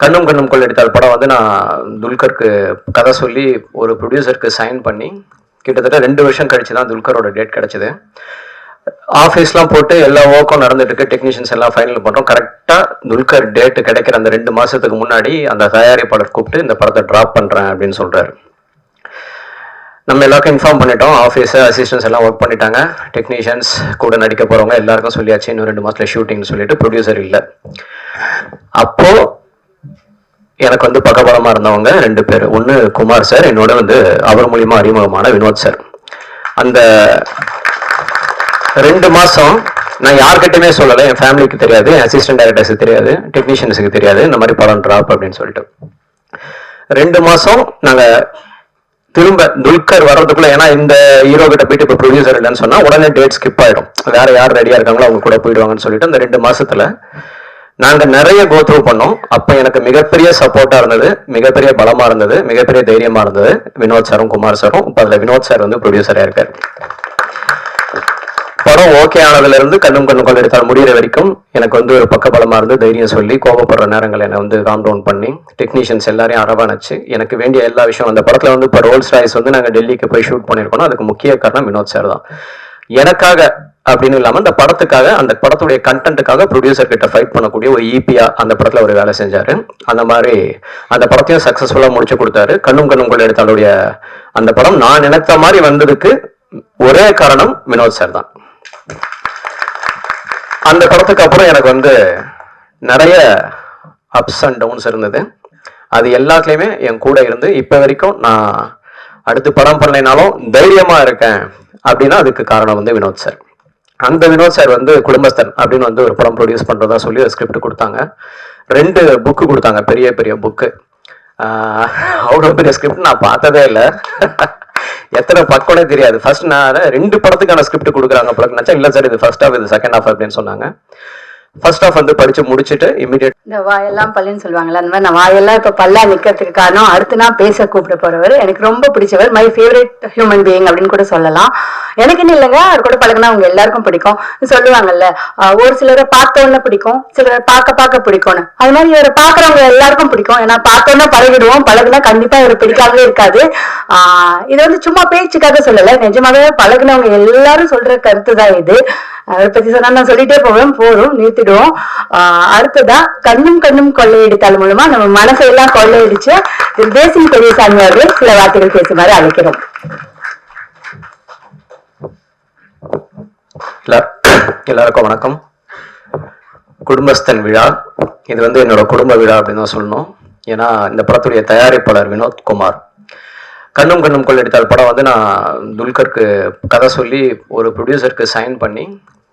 கண்ணும் கண்ணும் கொள்ளடித்தால் படம் வந்து நான் துல்கருக்கு கதை சொல்லி ஒரு ப்ரொடியூசருக்கு சைன் பண்ணி கிட்டத்தட்ட 2 வருஷம் கழிச்சு தான் துல்கரோட டேட் கிடைச்சது. ஆஃபீஸ்லாம் போட்டு எல்லா ஒர்க்கும் நடந்துட்டு இருக்கு, டெக்னீஷியன்ஸ் எல்லாம் ஃபைனல் பண்ணுறோம். கரெக்டாக துல்கர் டேட்டு கிடைக்கிற அந்த 2 மாதத்துக்கு முன்னாடி அந்த தயாரிப்பாளர் கூப்பிட்டு இந்த படத்தை ட்ராப் பண்ணுறேன் அப்படின்னு சொல்கிறாரு. நம்ம எல்லாருக்கும் இன்ஃபார்ம் பண்ணிட்டோம். ஆஃபீஸு அசிஸ்டன்ஸ் எல்லாம் ஒர்க் பண்ணிட்டாங்க. டெக்னீஷியன்ஸ் கூட நடிக்க போகிறவங்க எல்லாருக்கும் சொல்லியாச்சு இன்னும் 2 மாதத்தில் ஷூட்டிங்னு சொல்லிட்டு ப்ரொடியூசர் இல்லை. அப்போது எனக்கு வந்து பக்கபலமாக இருந்தவங்க 2 பேர். ஒன்று குமார் சார், என்னோட வந்து அவர் மூலியமாக அறிமுகமான வினோத் சார். அந்த 2 மாதம் நான் யார்கிட்டயுமே சொல்லலை. என் ஃபேமிலிக்கு தெரியாது, என் அசிஸ்டன்ட் டைரக்டர்ஸுக்கு தெரியாது, டெக்னீஷியன்ஸுக்கு தெரியாது இந்த மாதிரி படம் ட்ராப் அப்படின்னு சொல்லிட்டு. 2 மாதம் நாங்கள் திரும்ப துல்கர் வர்றதுக்குள்ள, ஏன்னா இந்த ஹீரோ கிட்ட போயிட்டு இப்போ ப்ரொடியூசர் இல்லைன்னு சொன்னால் உடனே டேட் ஸ்கிப் ஆகிடும். வேற யார் ரெடியாக இருக்காங்களோ அவங்க கூட போயிடுவாங்கன்னு சொல்லிட்டு அந்த 2 மாதத்தில் நாங்கள் நிறைய கோத்ரூ பண்ணோம். அப்போ எனக்கு மிகப்பெரிய சப்போர்ட்டாக இருந்தது, மிகப்பெரிய பலமாக இருந்தது, மிகப்பெரிய தைரியமாக இருந்தது வினோத் சாரும் குமார் சாரும். இப்போ அதில் வினோத் சார் வந்து ப்ரொடியூசராக இருக்கார். படம் ஓகே ஆனதுலேருந்து கண்ணும் கண்ணும் கொள்ளடித்தால் முடிகிற வரைக்கும் எனக்கு வந்து ஒரு பக்கபலமாக இருந்து தைரியம் சொல்லி கோபப்படுற நேரங்கள் என்னை வந்து காம் டவுன் பண்ணி டெக்னீஷியன்ஸ் எல்லாரையும் அரவணைச்சு எனக்கு வேண்டிய எல்லா விஷயம். அந்த படத்தில் வந்து இப்போ ரோல்ஸ் ராய்ஸ் வந்து நாங்கள் டெல்லிக்கு போய் ஷூட் பண்ணியிருக்கோம். அதுக்கு முக்கிய காரணம் வினோத் சார் தான். எனக்காக அப்படின்னு இல்லாமல் அந்த படத்துக்காக, அந்த படத்துடைய கண்டென்ட்டுக்காக ப்ரொடியூசர் கிட்ட ஃபைட் பண்ணக்கூடிய ஒரு ஈபியா அந்த படத்தில் ஒரு வேலை செஞ்சார். அந்த மாதிரி அந்த படத்தையும் சக்ஸஸ்ஃபுல்லாக முடிச்சு கொடுத்தாரு. கண்ணும் கண்ணும் கொள்ளடித்தாலுடைய அந்த படம் நான் நினைத்த மாதிரி வந்ததுக்கு ஒரே காரணம் வினோத் சார் தான். அந்த படத்துக்கு அப்புறம் எனக்கு வந்து நிறைய அப்ஸ் அண்ட் டவுன்ஸ் இருந்தது. அது எல்லாத்துலேயுமே என் கூட இருந்து இப்போ வரைக்கும் நான் அடுத்து படம் பண்ணலைனாலும் தைரியமாக இருக்கேன் அப்படின்னா அதுக்கு காரணம் வந்து வினோத் சார். அந்த வினோத் சார் வந்து குடும்பஸ்தன் அப்படின்னு வந்து ஒரு படம் ப்ரொடியூஸ் பண்ணுறதா சொல்லி ஒரு ஸ்கிரிப்ட் கொடுத்தாங்க. 2 புக்கு கொடுத்தாங்க, பெரிய பெரிய புக்கு. அவ்வளோ பெரிய ஸ்கிரிப்ட் நான் பார்த்ததே இல்லை. எத்தனை பக்கம்னே தெரியாது. ஃபர்ஸ்ட் நான் 2 படத்துக்கான ஸ்கிரிப்ட் கொடுக்குறாங்க படம் நினச்சா, இல்லை சார் இது ஃபர்ஸ்ட் ஹாஃப், இது செகண்ட் ஹாஃப் அப்படின்னு சொன்னாங்க. ஃபர்ஸ்ட் ஹாஃப் வந்து படிச்சு முடிச்சுட்டு இமீடியட் இந்த வாயெல்லாம் பல்லுன்னு சொல்லுவாங்கல்ல, அந்த மாதிரி நான் வாயெல்லாம் இப்ப பல்லா நிக்கிறதுக்கு காரணம் அடுத்து நான் பேச கூப்பிட போறவர், எனக்கு ரொம்ப பிடிச்சவர், மை ஃபேவரட் ஹியூமன் பீயிங் அப்படின்னு கூட சொல்லலாம். எனக்குன்னு இல்லைங்க, அவர் கூட பழகினா அவங்க எல்லாருக்கும் பிடிக்கும். சொல்லுவாங்கல்ல, ஒரு சிலரை பார்த்தோன்னே பிடிக்கும், சிலரை பார்க்க பிடிக்கும்னு. அது மாதிரி இவரை பாக்குறவங்க எல்லாருக்கும் பிடிக்கும். ஏன்னா பார்த்தோன்னே பழகிடுவோம், பழகுனா கண்டிப்பா இவரை பிடிக்காமலே இருக்காது. இது வந்து சும்மா பேச்சுக்காக சொல்லல, நிஜமாவே பழகினவங்க எல்லாரும் சொல்ற கருத்து தான் இது. அவரை பத்தி சொன்னா நான் சொல்லிட்டே போதும், நிறுத்திடுவோம். அடுத்ததா கண்ணும் கண்ணும் கொள்ளையடித்தால் மூலமா நம்ம மனசையெல்லாம் கொள்ளையடிச்சு தேசிங் பெரியசாமி அவர்கள் சில வார்த்தைகள் பேசுமாறு அழைக்கிறோம். எல்லாருக்கும் வணக்கம். குடும்பஸ்தன் விழா, இது வந்து என்னோட குடும்ப விழா அப்படின்னு தான் சொல்லணும். ஏன்னா இந்த படத்துடைய தயாரிப்பாளர் வினோத் குமார். கண்ணும் கண்ணும் கொள்ளடித்தால் படம் வந்து நான் துல்கருக்கு கதை சொல்லி ஒரு ப்ரொடியூசருக்கு சைன் பண்ணி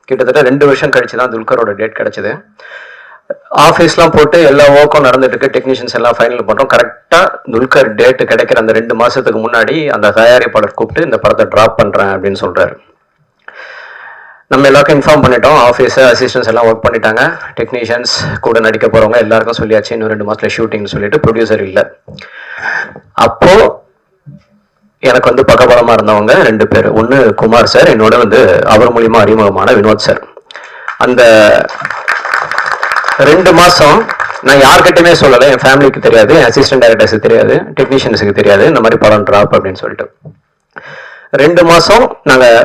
கிட்டத்தட்ட 2 வருஷம் கழிச்சு தான் துல்கரோட டேட் கிடைச்சது. ஆஃபீஸ்லாம் போட்டு எல்லா ஒர்க்கும் நடந்துட்டு இருக்கு, டெக்னீஷியன்ஸ் எல்லாம் ஃபைனல் பண்ணுறோம். கரெக்டாக துல்கர் டேட்டு கிடைக்கிற அந்த 2 மாதத்துக்கு முன்னாடி அந்த தயாரிப்பாளர் கூப்பிட்டு இந்த படத்தை ட்ராப் பண்ணுறேன் அப்படின்னு சொல்கிறாரு. நம்ம எல்லாருக்கும் இன்ஃபார்ம் பண்ணிட்டோம். ஆஃபீஸு அசிஸ்டன்ஸ் எல்லாம் ஒர்க் பண்ணிட்டாங்க. டெக்னீஷியன்ஸ் கூட நடிக்க போகிறவங்க எல்லாருக்கும் சொல்லியாச்சு இன்னும் 2 மாதத்தில் ஷூட்டிங்னு சொல்லிட்டு ப்ரொடியூசர் இல்லை. அப்போது எனக்கு வந்து பக்கபலமாக இருந்தவங்க 2 பேர். ஒன்று குமார் சார், என்னோட வந்து அவர் மூலியமாக அறிமுகமான வினோத் சார். அந்த 2 மாதம் நான் யார்கிட்டயுமே சொல்லலை. என் ஃபேமிலிக்கு தெரியாது, என் அசிஸ்டன்ட் டைரக்டர்ஸுக்கு தெரியாது, டெக்னீஷியன்ஸுக்கு தெரியாது இந்த மாதிரி படம் ட்ராப் அப்படின்னு சொல்லிட்டு. 2 மாதம் நாங்கள்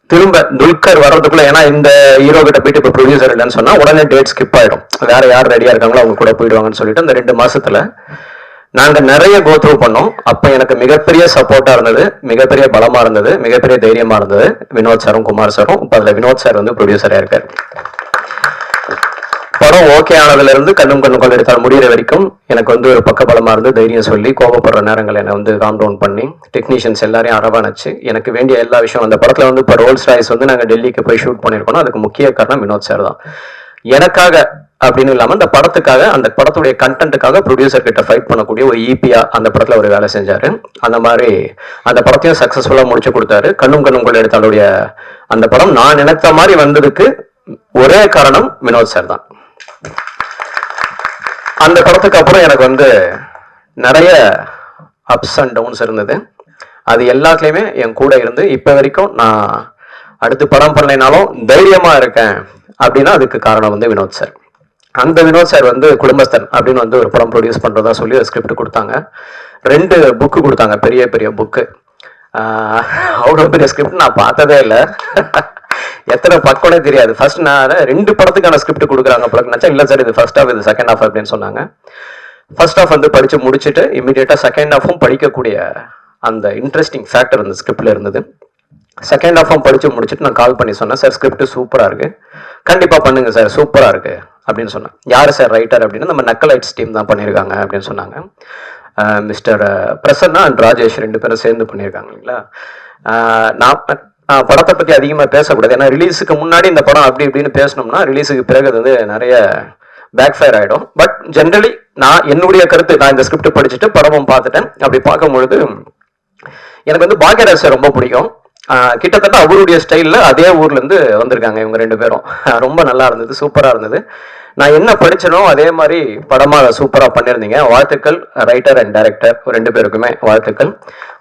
திரும்ப துல்கர் வர்றதுக்குள்ள, ஏன்னா இந்த ஹீரோ கிட்ட போயிட்டு இப்போ ப்ரொடியூசர் இல்லைன்னு சொன்னால் உடனே டேட் ஸ்கிப் ஆகிடும். வேற யார் ரெடியாக இருக்காங்களோ அவங்க கூட போயிடுவாங்கன்னு சொல்லிட்டு அந்த 2 மாதத்தில் நாங்கள் நிறைய கோத்ரூ பண்ணோம். அப்போ எனக்கு மிகப்பெரிய சப்போர்ட்டாக இருந்தது, மிகப்பெரிய பலமாக இருந்தது, மிகப்பெரிய தைரியமாக இருந்தது வினோத் சாரும் குமார் சாரும். இப்போ அதில் வினோத் சார் வந்து ப்ரொடியூசராக இருக்கார். படம் ஓகே ஆனதுலேருந்து கண்ணும் கண்ணும் கொள்ளடித்தால் முடிகிற வரைக்கும் எனக்கு வந்து ஒரு பக்கபலமாக இருந்து தைரியம் சொல்லி கோபப்படுற நேரங்கள் என்னை வந்து காம் டவுன் பண்ணி டெக்னீஷியன்ஸ் எல்லாரையும் அரவணைச்சு எனக்கு வேண்டிய எல்லா விஷயம். அந்த படத்தில் வந்து இப்போ ரோல்ஸ் ராய்ஸ் வந்து நாங்கள் டெல்லிக்கு போய் ஷூட் பண்ணியிருக்கோம். அதுக்கு முக்கிய காரணம் வினோத் சார் தான். எனக்காக அப்படின்னு இல்லாமல் அந்த படத்துக்காக, அந்த படத்துடைய கண்டென்ட்டுக்காக ப்ரொடியூசர் கிட்ட ஃபைட் பண்ணக்கூடிய ஒரு ஈபியா அந்த படத்தில் ஒரு வேலை செஞ்சார். அந்த மாதிரி அந்த படத்தையும் சக்ஸஸ்ஃபுல்லாக முடிச்சு கொடுத்தாரு. கண்ணும் கண்ணும் கொள்ளடித்தாலுடைய அந்த படம் நான் நினைத்த மாதிரி வந்ததுக்கு ஒரே காரணம் வினோத் சார் தான். அந்த படத்துக்கு அப்புறம் எனக்கு வந்து நிறைய அப்ஸ் அண்ட் டவுன்ஸ் இருந்தது. அது எல்லாத்துலேயுமே என் கூட இருந்து இப்போ வரைக்கும் நான் அடுத்து படம் பண்ணலைனாலும் தைரியமாக இருக்கேன் அப்படின்னா அதுக்கு காரணம் வந்து வினோத் சார். அந்த வினோத் சார் வந்து குடும்பஸ்தன் அப்படின்னு வந்து ஒரு படம் ப்ரொடியூஸ் பண்ணுறதா சொல்லி ஒரு ஸ்கிரிப்ட் கொடுத்தாங்க. 2 புக்கு கொடுத்தாங்க, பெரிய பெரிய புக்கு. அவ்வளோ பெரிய ஸ்கிரிப்ட் நான் பார்த்ததே இல்லை. எத்தனை பக்கம்னே தெரியாது. ஃபர்ஸ்ட் நான் 2 படத்துக்கான ஸ்கிரிப்ட் கொடுக்குறாங்க பழக்கம் நினச்சா, இல்லை சார் இது ஃபர்ஸ்ட் ஹாஃப், இது செகண்ட் ஹாஃப் அப்படின்னு சொன்னாங்க. ஃபர்ஸ்ட் ஹாஃப் வந்து படித்து முடிச்சுட்டு இமீடியட்டாக செகண்ட் ஹாஃபும் படிக்கக்கூடிய அந்த இன்ட்ரெஸ்டிங் ஃபேக்டர் அந்த ஸ்கிரிப்டில் இருந்தது. செகண்ட் ஹாஃபும் படித்து முடிச்சுட்டு நான் கால் பண்ணி சொன்னேன், சார் ஸ்கிரிப்ட் சூப்பராக இருக்குது, கண்டிப்பாக பண்ணுங்க சார், சூப்பராக இருக்குது அப்படின்னு சொன்னேன். யார் சார் ரைட்டர் அப்படின்னு, நம்ம நக்கலைட்ஸ் டீம் தான் பண்ணியிருக்காங்க அப்படின்னு சொன்னாங்க. மிஸ்டர் பிரசன்னா அண்ட் ராஜேஷ் 2 பேரும் சேர்ந்து பண்ணியிருக்காங்க இல்லைங்களா. நான் படத்தை பற்றி அதிகமாக பேசக்கூடாது, ஏன்னா ரிலீஸுக்கு முன்னாடி இந்த படம் அப்படி இப்படின்னு பேசணும்னா ரிலீஸுக்கு பிறகு அது வந்து நிறைய பேக் ஃபயர் ஆகிடும். பட் ஜென்ரலி நான் என்னுடைய கருத்து, நான் இந்த ஸ்கிரிப்ட் படிச்சுட்டு படமும் பார்த்துட்டேன். அப்படி பார்க்கும்பொழுது எனக்கு வந்து பாக்யராஜ் சார் ரொம்ப பிடிக்கும். கிட்டத்தட்ட அவருடைய ஸ்டைலில் அதே ஊர்லேருந்து வந்திருக்காங்க இவங்க 2 பேரும். ரொம்ப நல்லா இருந்தது, சூப்பராக இருந்தது. நான் என்ன படிச்சனோ அதே மாதிரி படமாக சூப்பராக பண்ணியிருந்தீங்க. வாழ்த்துக்கள் ரைட்டர் அண்ட் டைரக்டர் 2 பேருக்குமே வாழ்த்துக்கள்.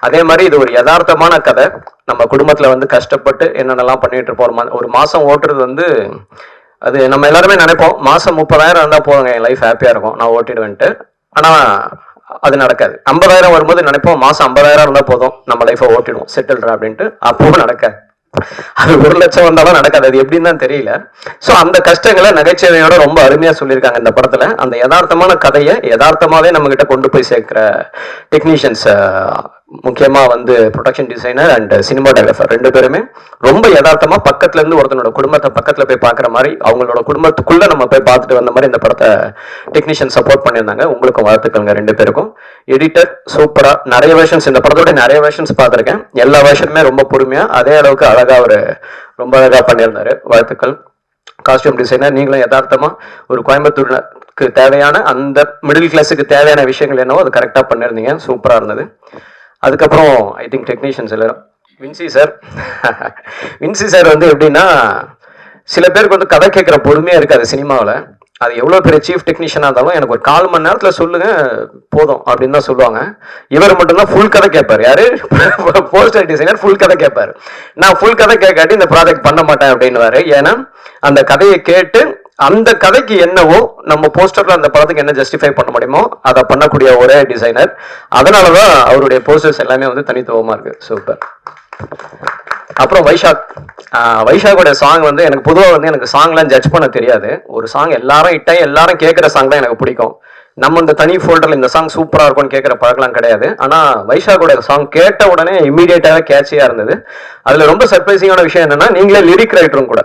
அதே மாதிரி இது ஒரு யதார்த்தமான கதை. நம்ம குடும்பத்தில் வந்து கஷ்டப்பட்டு என்னென்னலாம் பண்ணிட்டு இருப்போம். ஒரு மாதம் ஓட்டுறது வந்து அது நம்ம எல்லாருமே நினைப்போம், மாதம் 30,000 இருந்தால் போதுங்க என் லைஃப் ஹாப்பியாக இருக்கும், நான் ஓட்டிடுவேன்ட்டு. ஆனால் அது நடக்காது. 50,000 வரும்போது நினைப்போம், மாதம் 50,000 இருந்தால் போதும் நம்ம லைஃப்பை ஓட்டிடுவோம், செட்டில்ரா அப்படின்ட்டு. அப்பவும் நடக்காது. அது 1,00,000 வந்தாலும் நடக்காது. அது எப்படின்னு தான் தெரியல. ஸோ அந்த கஷ்டங்களை நகைச்சுவையோட ரொம்ப அருமையா சொல்லியிருக்காங்க இந்த படத்துல. அந்த யதார்த்தமான கதையை யதார்த்தமாவே நம்ம கிட்ட கொண்டு போய் சேர்க்கிற டெக்னீஷியன்ஸ், முக்கியமா வந்து ப்ரொடக்ஷன் டிசைனர் அண்ட் சினிமாட்டோகிராஃபர் 2 பேருமே ரொம்ப யதார்த்தமா பக்கத்துல இருந்து ஒருத்தனோட குடும்பத்தை பக்கத்துல போய் பார்க்குற மாதிரி, அவங்களோட குடும்பத்துக்குள்ள நம்ம போய் பார்த்துட்டு வந்த மாதிரி இந்த படத்தை டெக்னீஷியன் சப்போர்ட் பண்ணியிருந்தாங்க. உங்களுக்கும் வாழ்த்துக்கள்ங்க 2 பேருக்கும். எடிட்டர் சூப்பரா, நிறைய வேர்ஷன்ஸ், இந்த படத்தோட நிறைய வேர்ஷன்ஸ் பார்த்துருக்கேன். எல்லா வேர்ஷனுமே ரொம்ப பொறுமையா அதே அளவுக்கு அழகா ரொம்ப அழகா பண்ணியிருந்தாரு. வாழ்த்துக்கள். காஸ்டியூம் டிசைனர் நீங்களும் யதார்த்தமா ஒரு கோயம்புத்தூருக்கு தேவையான அந்த மிடில் கிளாஸுக்கு தேவையான விஷயங்கள் என்னவோ அது கரெக்டா பண்ணியிருந்தீங்க, சூப்பரா இருந்தது. அதுக்கப்புறம் ஐ திங்க் டெக்னீஷியன்ஸ் எல்லாரும், வின்சி சார் வின்சி சார் வந்து எப்படின்னா, சில பேருக்கு வந்து கதை கேட்குற பொறுமையா இருக்காது சினிமாவில். அது எவ்வளோ பெரிய சீஃப் டெக்னீஷியனாக இருந்தாலும் எனக்கு ஒரு 4 மணி நேரத்தில் சொல்லுங்க போதும் அப்படின்னு தான் சொல்லுவாங்க. இவர் மட்டும்தான் ஃபுல் கதை கேட்பார். யாரு போஸ்டர் டிசைனர் ஃபுல் கதை கேட்பார். நான் ஃபுல் கதை கேட்காட்டி இந்த ப்ராஜெக்ட் பண்ண மாட்டேன் அப்படின்னுவாரு. ஏன்னா அந்த கதையை கேட்டு அந்த கதைக்கு என்னவோ நம்ம போஸ்டர்ல அந்த படத்துக்கு என்ன ஜஸ்டிஃபை பண்ண முடியுமோ அதை பண்ணக்கூடிய ஒரே டிசைனர். அதனாலதான் அவருடைய போஸ்டர்ஸ் எல்லாமே வந்து தனித்துவமா இருக்கு. சூப்பர். அப்புறம் வைஷாக்கோட சாங் வந்து எனக்கு பொதுவாக வந்து எனக்கு சாங்லாம் ஜட்ஜ் பண்ண தெரியாது. ஒரு சாங் எல்லாரும் கேட்குற சாங் தான் எனக்கு பிடிக்கும். நம்ம இந்த தனி ஃபோல்டரில் இந்த சாங் சூப்பராக இருக்கும்னு கேட்குற பழக்கலாம் கிடையாது. ஆனால் வைஷாக்கோட சாங் கேட்ட உடனே இம்மீடியட்டாக கேட்சியாக இருந்தது. அதில் ரொம்ப சர்ப்ரைசிங்கான விஷயம் என்னன்னா, நீங்களே லிரிக் ரைட்டரும் கூட.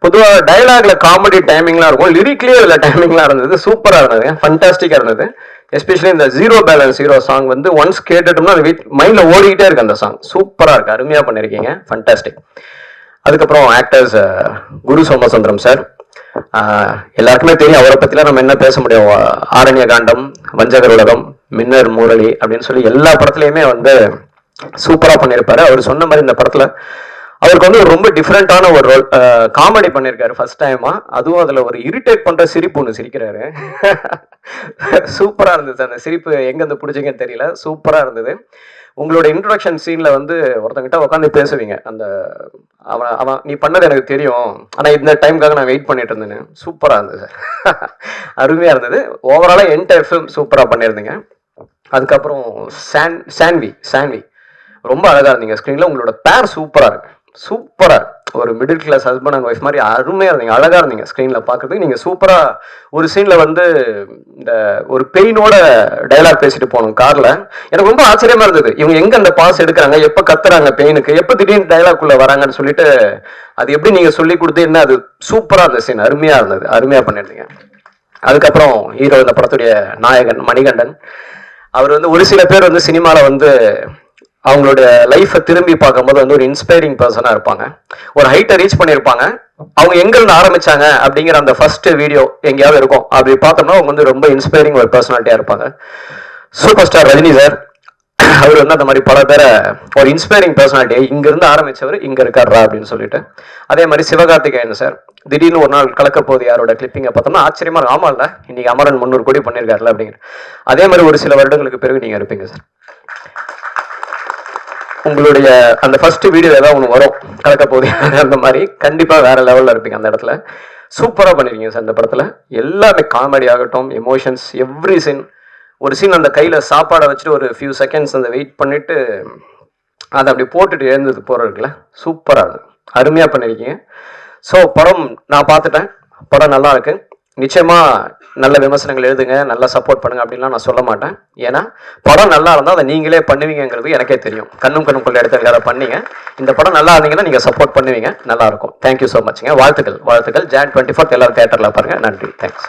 பொதுவாக டயலாக்ல காமெடி டைமிங்லாம் இருக்கும், லிரிக்லேயே அதில் டைமிங்லாம் இருந்தது. சூப்பராக இருந்தது, ஃபண்டாஸ்டிக்காக இருந்தது. எஸ்பெஷலி இந்த ஜீரோ பேலன்ஸ் ஹீரோ சாங் வந்து ஒன்ஸ் கேட்டுட்டோம்னா அது மைண்ட்ல ஓடிக்கிட்டே இருக்கு. அந்த சாங் சூப்பரா இருக்கு, அருமையா பண்ணிருக்கீங்க, ஃபண்டாஸ்டிக். அதுக்கப்புறம் ஆக்டர்ஸ் குரு சோமசுந்தரம் சார், எல்லாருக்குமே தெரியும் அவரை பத்திலாம் நம்ம என்ன பேச முடியும். ஆரண்ய காண்டம், வஞ்சகர் உலகம், மின்னர் முரளி அப்படின்னு சொல்லி எல்லா படத்துலயுமே வந்து சூப்பரா பண்ணியிருப்பாரு. அவர் சொன்ன மாதிரி இந்த படத்துல அவருக்கு வந்து ரொம்ப டிஃப்ரெண்டான ஒரு ரோல், காமெடி பண்ணியிருக்காரு ஃபர்ஸ்ட் டைமா. அதுவும் அதுல ஒரு இரிட்டேட் பண்ற சிரிப்பு ஒன்று சிரிக்கிறாரு. சூப்பரா இருந்தது. அந்த சிரிப்பு எங்க இருந்து பிடிச்சிங்கன்னு தெரியல, சூப்பரா இருந்தது. உங்களோட இன்ட்ரோடக்ஷன் சீன்ல வந்து ஒருத்தங்கிட்ட உட்காந்து பேசுவீங்க, அந்த அவன் நீ பண்ணது எனக்கு தெரியும், ஆனா இந்த டைமுக்காக நான் வெயிட் பண்ணிட்டு இருந்தேன்னு. சூப்பரா இருந்தது சார், அருமையா இருந்தது. ஓவராலா என்டையர் ஃபிலிம் சூப்பரா பண்ணியிருந்தீங்க. அதுக்கப்புறம் சான்வி ரொம்ப அழகா இருந்தீங்க ஸ்கிரீன்ல. உங்களோட பேர் சூப்பரா இருக்கு, சூப்பரா ஒரு middle class husband and wife மாதிரி அருமையா இருந்தீங்க, அழகா இருந்தீங்க ஸ்கிரீன்ல பாக்குறதுக்கு. நீங்க சூப்பரா ஒரு சீன்ல வந்து இந்த ஒரு பெயினோட டைலாக் பேசிட்டு போனோம் கார்ல. எனக்கு ரொம்ப ஆச்சரியமா இருந்தது, இவங்க எங்க அந்த பாஸ் எடுக்கிறாங்க, எப்ப கத்துறாங்க பெயினுக்கு, எப்ப திடீர்னு டைலாக் உள்ள வராங்கன்னு சொல்லிட்டு அது எப்படி நீங்க சொல்லி கொடுத்து என்ன, அது சூப்பரா இருந்த சீன், அருமையா இருந்தது, அருமையா பண்ணிருந்தீங்க. அதுக்கப்புறம் ஹீரோ, இந்த படத்துடைய நாயகன் மணிகண்டன், அவர் வந்து ஒரு சில பேர் வந்து சினிமால வந்து அவங்களுடைய லைஃப்பை திரும்பி பார்க்கும்போது வந்து ஒரு இன்ஸ்பைரிங் பர்சனாக இருப்பாங்க. ஒரு ஹைட்டை ரீச் பண்ணியிருப்பாங்க. அவங்க எங்கிருந்து ஆரம்பிச்சாங்க அப்படிங்கிற அந்த ஃபர்ஸ்ட் வீடியோ எங்கேயாவது இருக்கும். அப்படி பார்த்தோம்னா அவங்க வந்து ரொம்ப இன்ஸ்பைரிங் ஒரு பர்சனாலிட்டியாக இருப்பாங்க. சூப்பர் ஸ்டார் ரஜினி சார், அவர் வந்து அந்த மாதிரி பல பேரை ஒரு இன்ஸ்பைரிங் பர்சனாலிட்டியை இங்கிருந்து ஆரம்பிச்சவர் இங்கே இருக்காரா அப்படின்னு சொல்லிட்டு. அதே மாதிரி சிவகார்த்திகேயன் சார், திடீர்னு ஒரு நாள் கலக்க போது யாரோட கிளிப்பிங்கை பார்த்தோம்னா ஆச்சரியமா இருக்கும், ஆமா இல்லை இன்னைக்கு அமரன் 300 கோடி பண்ணியிருக்காருல அப்படிங்கிற. அதே மாதிரி ஒரு சில வருடங்களுக்கு பிறகு நீங்கள் இருப்பீங்க சார். உங்களுடைய அந்த ஃபர்ஸ்ட் வீடியோ ஏதாவது ஒன்று வரும், கலக்க போகுது அந்த மாதிரி, கண்டிப்பாக வேற லெவலில் இருப்பீங்க அந்த இடத்துல. சூப்பராக பண்ணியிருக்கீங்க சார் இந்த படத்தில். எல்லாமே காமெடி ஆகட்டும், எமோஷன்ஸ், எவ்ரி சீன். ஒரு சீன் அந்த கையில் சாப்பாடை வச்சுட்டு ஒரு ஃபியூ செகண்ட்ஸ் அந்த வெயிட் பண்ணிவிட்டு அதை அப்படி போட்டுட்டு எழுந்தது போகிறதுக்குல சூப்பராக இருந்தது, அருமையாக பண்ணியிருக்கீங்க. ஸோ படம் நான் பார்த்துட்டேன், படம் நல்லா இருக்கு. நிச்சயமாக நல்ல விமர்சனங்கள் எழுதுங்க, நல்லா சப்போர்ட் பண்ணுங்க அப்படின்லாம் நான் சொல்ல மாட்டேன். ஏன்னா படம் நல்லா இருந்தால் அதை நீங்களே பண்ணுவீங்கிறது எனக்கே தெரியும். கண்ணும் கண்ணும் கொள்ள இடத்துல யாரை பண்ணீங்க, இந்த படம் நல்லா இருந்தீங்கன்னா நீங்கள் சப்போர்ட் பண்ணுவீங்க, நல்லா இருக்கும். தேங்க்யூ ஸோ மச்ங்க. வாழ்த்துக்கள் வாழ்த்துக்கள். Jan 24 எல்லாரும் தேட்டரில் பாருங்கள். நன்றி, தேங்க்ஸ்.